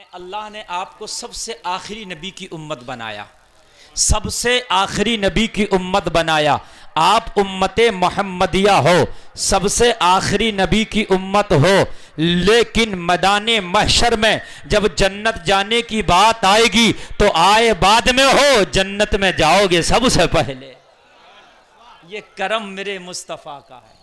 अल्लाह ने आपको सबसे आखिरी नबी की उम्मत बनाया, सबसे आखिरी नबी की उम्मत बनाया। आप उम्मते मोहम्मदिया हो, सबसे आखिरी नबी की उम्मत हो। लेकिन मैदाने महशर में जब जन्नत जाने की बात आएगी तो आए बाद में हो, जन्नत में जाओगे सबसे पहले। ये करम मेरे मुस्तफ़ा का है,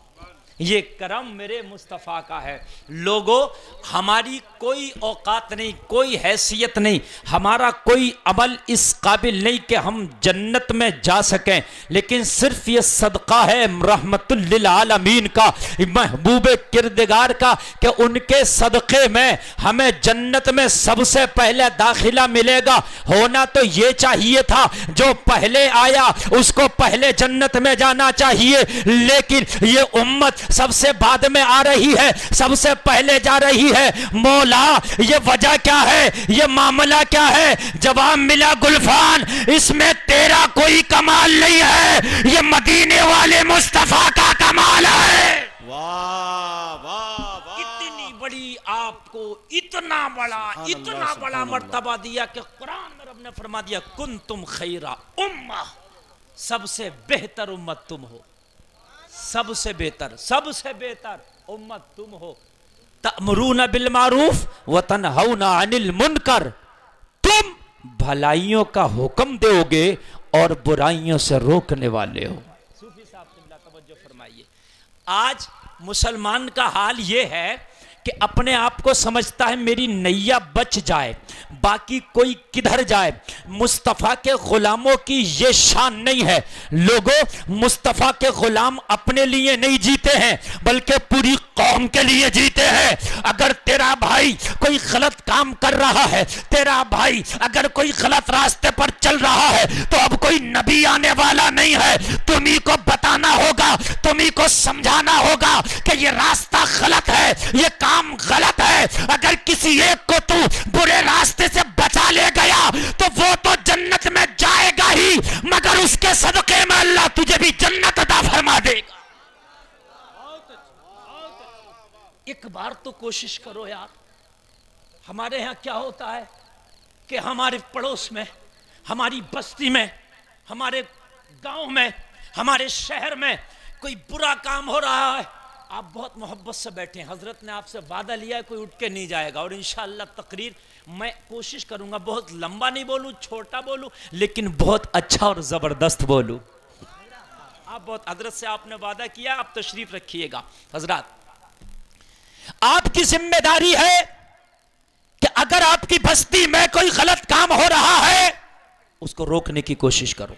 ये करम मेरे मुस्तफ़ा का है। लोगों, हमारी कोई औकात नहीं, कोई हैसियत नहीं, हमारा कोई अमल इस काबिल नहीं कि हम जन्नत में जा सकें, लेकिन सिर्फ ये सदका है रहमतुल लिल आलमीन का, महबूब किरदगार का, कि उनके सदक़े में हमें जन्नत में सबसे पहले दाखिला मिलेगा। होना तो ये चाहिए था, जो पहले आया उसको पहले जन्नत में जाना चाहिए, लेकिन ये उम्मत सबसे बाद में आ रही है, सबसे पहले जा रही है। मौला, ये वजह क्या है, ये मामला क्या है? जवाब मिला, गुलफान, इसमें तेरा कोई कमाल नहीं है, ये मदीने वाले मुस्तफा का कमाल है। वाह वाह वाह, इतनी बड़ी आपको इतना बड़ा मर्तबा दिया कि कुरान में रब ने फरमा दिया, कुन तुम खैरा उम्मा, सबसे बेहतर उम्मत तुम हो, सबसे बेहतर उम्मत तुम हो। तअमुरूना बिल मारूफ व तनहौना अनिल मुनकर, तुम भलाइयों का हुक्म दोगे और बुराइयों से रोकने वाले हो। सूफी साहब तवज्जो फरमाइए। आज मुसलमान का हाल यह है कि अपने आप को समझता है मेरी नैया बच जाए, बाकी कोई किधर जाए। मुस्तफ़ा के गुलामों की ये शान नहीं है। लोगों, मुस्तफ़ा के गुलाम अपने लिए नहीं जीते हैं, बल्कि पूरी कौम के लिए जीते हैं। अगर तेरा भाई कोई गलत काम कर रहा है, तेरा भाई अगर कोई गलत रास्ते पर चल रहा है, तो अब कोई नबी आने वाला नहीं है। तुम्ही को बताना होगा, तुम्ही को समझाना होगा कि ये रास्ता गलत है, ये काम गलत है। अगर किसी एक को तू बुरे रास्ते से बचा ले गया तो वो तो जन्नत में जाएगा ही, मगर उसके सदके में अल्लाह तुझे भी जन्नत अता फरमा देगा। एक बार तो कोशिश करो यार। हमारे यहाँ क्या होता है कि हमारे पड़ोस में, हमारी बस्ती में, हमारे गांव में, हमारे शहर में कोई बुरा काम हो रहा है, आप बहुत मोहब्बत से बैठे हैं, हजरत ने आपसे वादा लिया है कोई उठ के नहीं जाएगा, और इंशाअल्लाह तकरीर मैं कोशिश करूंगा बहुत लंबा नहीं बोलूं, छोटा बोलूं, लेकिन बहुत अच्छा और जबरदस्त बोलूं। आप बहुत, हजरत से आपने वादा किया, आप तशरीफ रखिएगा। हजरत, आपकी जिम्मेदारी है कि अगर आपकी बस्ती में कोई गलत काम हो रहा है उसको रोकने की कोशिश करो।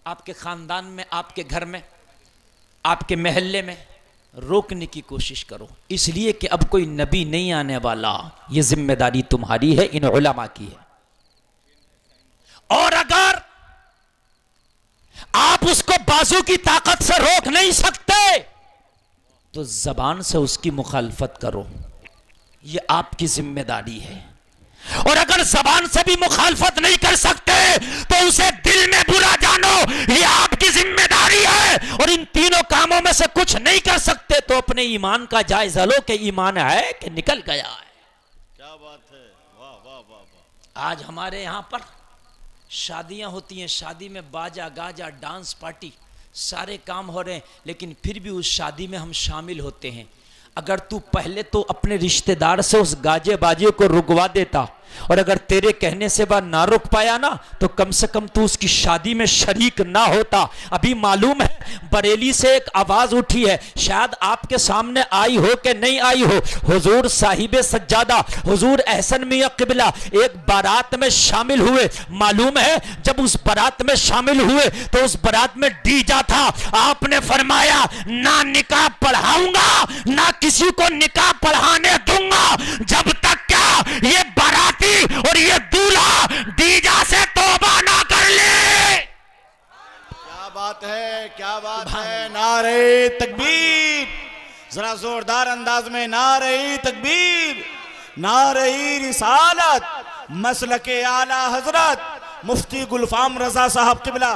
आपके खानदान में, आपके घर में, आपके महल्ले में रोकने की कोशिश करो, इसलिए कि अब कोई नबी नहीं आने वाला। यह जिम्मेदारी तुम्हारी है, इन उलमा की है। और अगर आप उसको बाजू की ताकत से रोक नहीं सकते तो जबान से उसकी मुखालफत करो, यह आपकी जिम्मेदारी है। और अगर जबान से भी मुखालफत नहीं कर सकते तो उसे दिल में बुरा जानो, यह आपकी जिम्मेदारी है। और इन तीनों कामों में से कुछ नहीं कर सकते तो अपने ईमान का जायजा लो कि ईमान है कि निकल गया है। क्या बात है, वाह वाह वाह वाह। आज हमारे यहां पर शादियां होती हैं, शादी में बाजा गाजा डांस पार्टी सारे काम हो रहे हैं, लेकिन फिर भी उस शादी में हम शामिल होते हैं। अगर तू पहले तो अपने रिश्तेदार से उस गाजे बाजे को रुकवा देता, और अगर तेरे कहने से वह ना रुक पाया ना, तो कम से कम तू उसकी शादी में शरीक ना होता। अभी मालूम है बरेली से एक आवाज उठी है, शायद आपके सामने आई हो कि नहीं आई हो। हुजूर साहिबे सज्जादा, हुजूर एहसन मियां किबला एक बारात में शामिल हुए। मालूम है जब उस बारात में शामिल हुए तो उस बारात में डीजा था। आपने फरमाया, ना निकाह पढ़ाऊंगा ना किसी को निकाह पढ़ाने दूंगा जब तक क्या ये बाराती और ये दूल्हा डीजा से तौबा ना कर ले। क्या बात है, क्या बात है। नारे तकबीर, जरा जोरदार अंदाज में नारे तकबीर, नारे रिसालत, मसलके आला हजरत मुफ्ती गुलफाम रजा साहब किबला।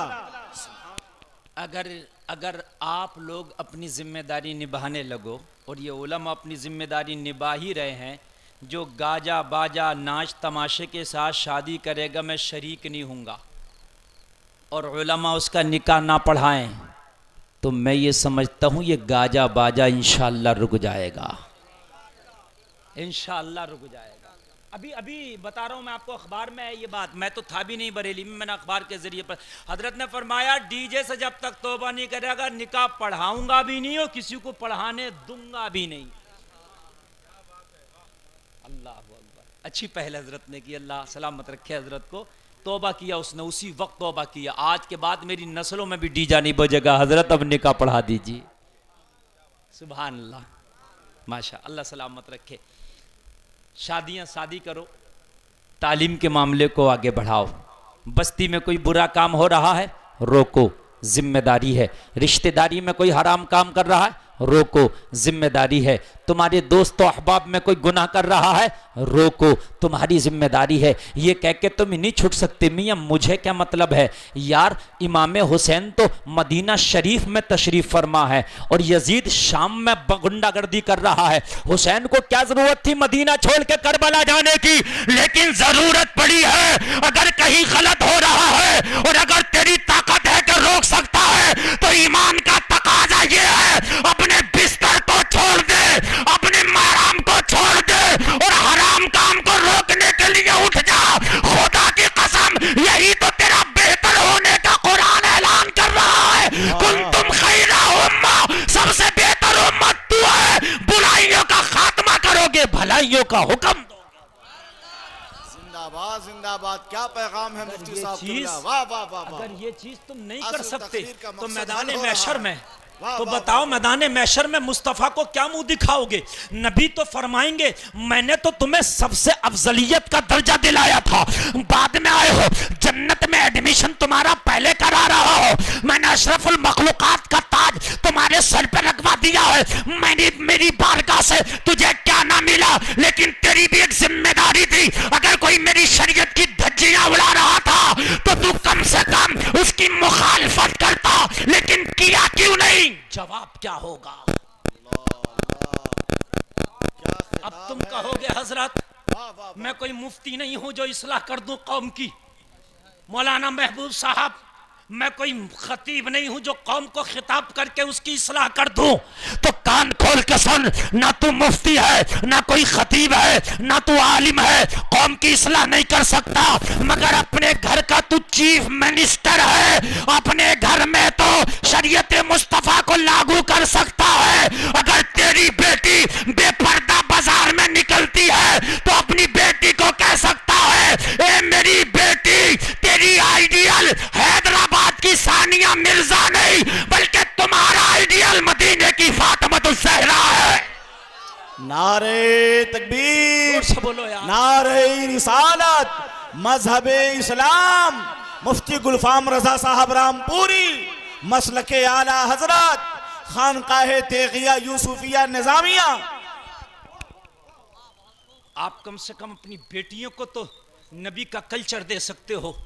अगर आप लोग अपनी जिम्मेदारी निभाने लगो, और ये उलमा अपनी जिम्मेदारी निभा ही रहे हैं, जो गाजा बाजा नाच तमाशे के साथ शादी करेगा मैं शरीक नहीं हूँगा और उलमा उसका निकाह ना पढ़ाएं तो मैं ये समझता हूँ ये गाजा बाजा इंशाअल्लाह रुक जाएगा, इंशाअल्लाह रुक जाएगा। अभी अभी बता रहा हूँ मैं आपको, अखबार में है ये बात, मैं तो था भी नहीं बरेली में, मैंने अखबार के जरिए पर हजरत ने फरमाया डीजे से जब तक तौबा नहीं करेगा निकाह पढ़ाऊंगा भी नहीं और किसी को पढ़ाने दूंगा भी नहीं। अल्लाह अकबर, अच्छी पहल हजरत ने की, अल्लाह सलामत रखे हजरत को। तौबा किया उसने, उसी वक्त तौबा किया, आज के बाद मेरी नस्लों में भी डीजा नहीं बजेगा हजरत, अब निकाह पढ़ा दीजिए। सुभान अल्लाह, माशा अल्लाह सलामत रखे। शादी करो, तालीम के मामले को आगे बढ़ाओ। बस्ती में कोई बुरा काम हो रहा है रोको, जिम्मेदारी है। रिश्तेदारी में कोई हराम काम कर रहा है रोको, जिम्मेदारी है। तुम्हारे दोस्तों अहबाब में कोई गुनाह कर रहा है रोको, तुम्हारी जिम्मेदारी है। ये कह के तुम नहीं छूट सकते मियाँ मुझे क्या मतलब है यार, इमाम हुसैन तो मदीना शरीफ में तशरीफ फरमा है और यजीद शाम में गुंडागर्दी कर रहा है। हुसैन को क्या जरूरत थी मदीना छोड़ के करबला जाने की, लेकिन जरूरत पड़ी है। अगर कहीं गलत हो रहा है और अगर तेरी ताकत है कि रोक सकता है तो ईमान का तकाजा ये है अपने बिस्तर को छोड़ दे, अपने महराम को छोड़ दे और हराम काम को रोकने के लिए उठ जा। खुदा की कसम यही तो तेरा बेहतर होने का कुरान ऐलान कर रहा है। कुंतुम खैरा उम्मा, सबसे बेहतर उम्मत तू है। बुराइयों का खात्मा करोगे, भलाइयों का हुक्म दोगे। जिंदाबाद जिंदाबाद, क्या पैगाम है मुफ्ती साहब। वाह वाह वाह, अगर ये चीज तुम नहीं कर सकते तो मैदान महशर में तो बताओ मैदान महशर में मुस्तफ़ा को क्या मुंह दिखाओगे। नबी तो फरमाएंगे मैंने तो तुम्हें सबसे अफजलियत का दर्जा दिलाया था, बाद में आए हो, जन्नत में एडमिशन तुम्हारा पहले करा रहा हो, मैंने अशरफुल मखलूकात का ताज तुम्हारे सर पे रखवा दिया है। मैंने मेरी बारगाह से तुझे क्या ना मिला, लेकिन तेरी भी एक जिम्मेदारी थी। अगर कोई मेरी शरीयत की धज्जियां उड़ा रहा था तो तू कम से कम उसकी मुखालफत करता, लेकिन किया क्यों नहीं? जवाब क्या होगा? अब तुम कहोगे हजरत मैं कोई मुफ्ती नहीं हूं जो इस्लाह कर दूं कौम की, मौलाना महबूब साहब मैं कोई खतीब नहीं हूं जो कौम को खिताब करके उसकी इस्लाह कर दूं। तो कान खोल के सुन, ना तू मुफ्ती है, ना कोई खतीब है, ना तू आलिम है, कौम की इस्लाह नहीं कर सकता, मगर अपने घर का तू चीफ मिनिस्टर है। अपने घर में तो शरीयत मुस्तफा को लागू कर सकता है। अगर तेरी बेटी बेपर्दा बाजार में निकलती है तो अपनी बेटी को कह सकता है ए मेरी बेटी, तेरी आइडियल हैदराबाद की सानिया मिर्जा नहीं बल्कि तुम्हारा आइडियल मदीने की फातिमा ज़हरा है। नारे तकबीर से बोलो यार, नारे रिसालत, मजहबे इस्लाम, मुफ्ती गुलफाम रजा साहब रामपुरी, मसलके आला हजरत, खानकाहे तेगिया यूसुफिया निजामिया। आप कम से कम अपनी बेटियों को तो नबी का कल्चर दे सकते हो,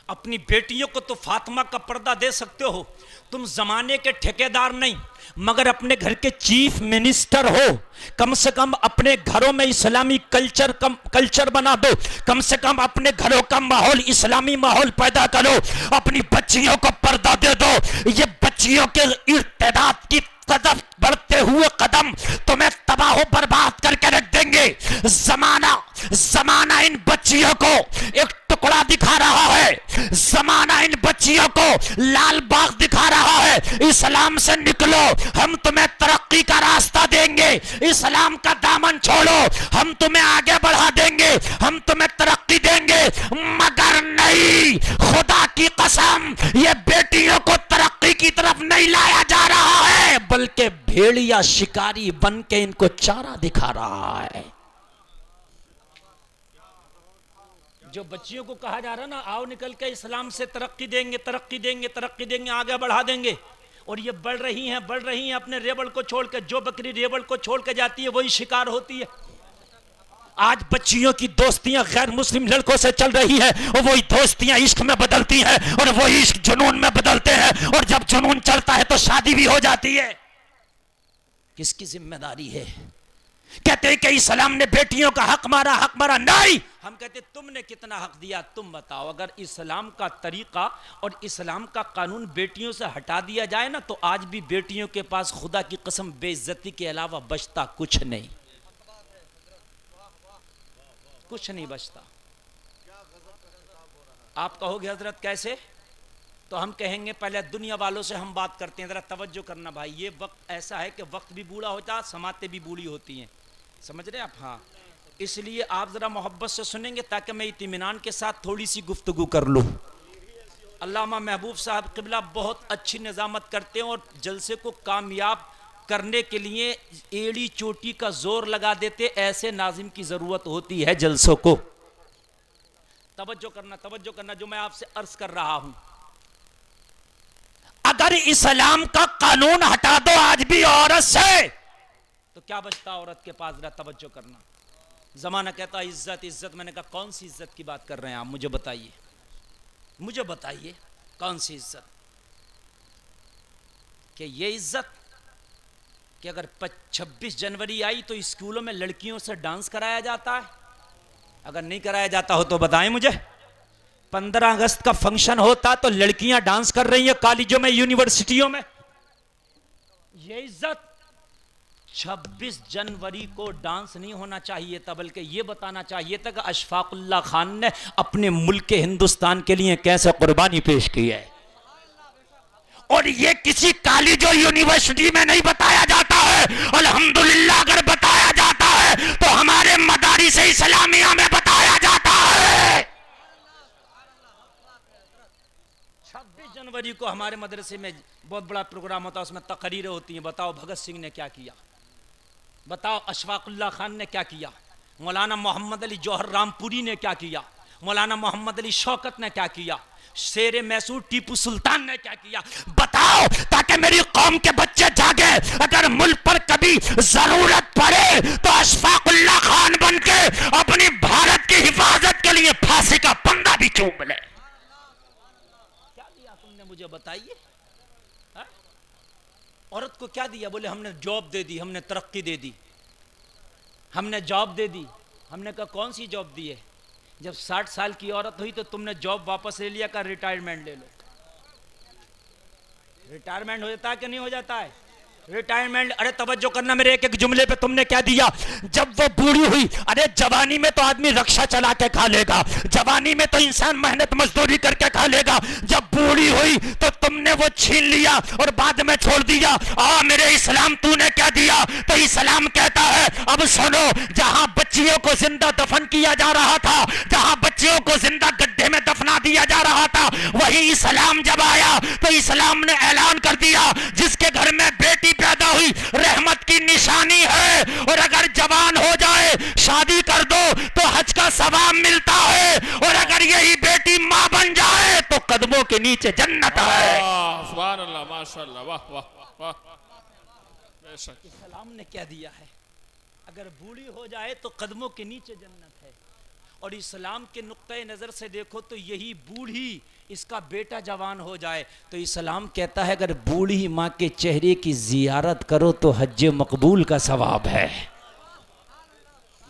अपनी बेटियों को तो फातिमा का पर्दा दे सकते हो। तुम जमाने के ठेकेदार नहीं मगर अपने घर के चीफ मिनिस्टर हो। कम से कम अपने घरों में इस्लामी कल्चर बना दो, कम से कम अपने घरों का माहौल इस्लामी माहौल पैदा करो। अपनी बच्चियों को पर्दा दे दो। ये बच्चियों के इर्तिदाद की कदम बढ़ते हुए कदम तुम्हें तबाह बर्बाद करके रख देंगे। जमाना इन बच्चियों को एक टुकड़ा दिखा रहा है, जमाना इन बच्चियों को लाल बाग दिखा रहा है। इस्लाम से निकलो, हम तुम्हें तरक्की का रास्ता देंगे। इस्लाम का दामन छोड़ो, हम तुम्हें आगे बढ़ा देंगे, हम तुम्हें तरक्की देंगे। मगर नहीं, खुदा की कसम, ये बेटियों को तरक्की की तरफ नहीं लाया जा रहा है बल्कि भेड़िया शिकारी बन के इनको चारा दिखा रहा है। जो बच्चियों को कहा जा रहा है ना आओ निकल के इस्लाम से तरक्की देंगे, तरक्की देंगे, तरक्की देंगे, आगे बढ़ा देंगे, और ये बढ़ रही हैं अपने रेबल को छोड़ के। जो बकरी रेबल को छोड़ के जाती है वही शिकार होती है। आज बच्चियों की दोस्तियां गैर मुस्लिम लड़कों से चल रही है और वही दोस्तियां इश्क में बदलती हैं और वही इश्क जुनून में बदलते हैं, और जब जुनून चलता है तो शादी भी हो जाती है। किसकी जिम्मेदारी है? कहते हैं कि इस्लाम ने बेटियों का हक मारा नहीं। हम कहते तुमने कितना हक दिया, तुम बताओ। अगर इस्लाम का तरीका और इस्लाम का कानून बेटियों से हटा दिया जाए ना, तो आज भी बेटियों के पास खुदा की कसम बेइज्जती के अलावा बचता कुछ नहीं, कुछ नहीं बचता। आप कहोगे हजरत कैसे, तो हम कहेंगे पहले दुनिया वालों से हम बात करते हैं। जरा तवज्जो करना भाई, ये वक्त ऐसा है कि वक्त भी बूढ़ा होता है, समातें भी बूढ़ी होती हैं, समझ रहे हैं आप? हाँ, इसलिए आप जरा मोहब्बत से सुनेंगे ताकि मैं इत्मीनान के साथ थोड़ी सी गुफ्तगू कर लूँ। अल्लामा महबूब साहब क़िबला बहुत अच्छी निज़ामत करते हैं और जलसे को कामयाब करने के लिए एड़ी चोटी का जोर लगा देते। ऐसे नाजिम की ज़रूरत होती है जलसों को। तवज्जो करना जो मैं आपसे अर्ज कर रहा हूं। अगर इस्लाम का कानून हटा दो आज भी औरत से, तो क्या बचता औरत के पास? जरा तवज्जो करना। जमाना कहता है इज्जत इज्जत, मैंने कहा कौन सी इज्जत की बात कर रहे हैं आप? मुझे बताइए कौन सी इज्जत? कि ये इज्जत कि अगर 26 जनवरी आई तो स्कूलों में लड़कियों से डांस कराया जाता है? अगर नहीं कराया जाता हो तो बताएं मुझे। 15 अगस्त का फंक्शन होता तो लड़कियां डांस कर रही हैं कॉलेजों में, यूनिवर्सिटियों में। ये इज्जत 26 जनवरी को डांस नहीं होना चाहिए था, बल्कि ये बताना चाहिए था कि अशफाकुल्लाह खान ने अपने मुल्क हिंदुस्तान के लिए कैसे कुर्बानी पेश की है। और ये किसी कॉलेज और यूनिवर्सिटी में नहीं बताया जाता है। अल्हम्दुलिल्लाह अगर बताया जाता है तो हमारे मदारिस इस्लामिया में बताया जाता है। 26 जनवरी को हमारे मदरसे में बहुत बड़ा प्रोग्राम होता है, उसमें तकरीरें होती हैं। बताओ भगत सिंह ने क्या किया, बताओ अशफाकुल्लाह खान ने क्या किया, मौलाना मोहम्मद अली जौहर रामपुरी ने क्या किया, मौलाना मोहम्मद अली शौकत ने क्या किया, शेर मैसूर टीपू सुल्तान ने क्या किया? बताओ, ताकि मेरी कौम के बच्चे जागे। अगर मुल्क पर कभी जरूरत पड़े तो अशफाकुल्लाह खान बनके अपनी भारत की हिफाजत के लिए फांसी का पंगा भी चूम ले। क्या दिया तुमने मुझे बताइए? औरत को क्या दिया? बोले हमने जॉब दे दी, हमने तरक्की दे दी, हमने जॉब दे दी। हमने कहा कौन सी जॉब दी है? जब 60 साल की औरत हुई तो तुमने जॉब वापस ले लिया, का रिटायरमेंट ले लो। रिटायरमेंट हो जाता है कि नहीं हो जाता है? रिटायरमेंट। अरे तवज्जो करना मेरे एक एक जुमले पे, तुमने क्या दिया? जब वो बूढ़ी हुई, अरे जवानी में तो आदमी रक्षा चला के खा लेगा, जवानी में तो इंसान मेहनत मजदूरी करके खा लेगा। जब बूढ़ी हुई तो तुमने वो छीन लिया और बाद में छोड़ दिया। मेरे इस्लाम तूने क्या दिया? तो इस्लाम कहता है अब सुनो, जहां बच्चियों को जिंदा दफन किया जा रहा था, जहां बच्चियों को जिंदा गड्ढे में दफना दिया जा रहा था, वही इस्लाम जब आया तो इस्लाम ने ऐलान कर दिया जिसके घर में बेटी पैदा हुई रहमत की निशानी है, और अगर जवान हो जाए शादी कर दो तो हज का सवाब मिलता है, और अगर यही बेटी मां बन जाए तो कदमों के नीचे जन्नत है। सुभान अल्लाह, माशाअल्लाह, वाह वाह वाह। इस्लाम ने क्या दिया है? अगर बूढ़ी हो जाए तो कदमों के नीचे जन्नत है। और इस्लाम के नुक्ते नजर से देखो तो यही बूढ़ी इसका बेटा जवान हो जाए तो इस्लाम कहता है अगर बूढ़ी माँ के चेहरे की जियारत करो तो हज मकबूल का सवाब है।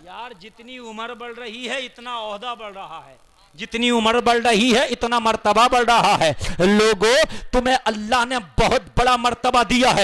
यार जितनी उम्र बढ़ रही है इतना ओहदा बढ़ रहा है, जितनी उम्र बढ़ रही है इतना मर्तबा बढ़ रहा है। लोगों, तुम्हें अल्लाह ने बहुत बड़ा मर्तबा दिया है।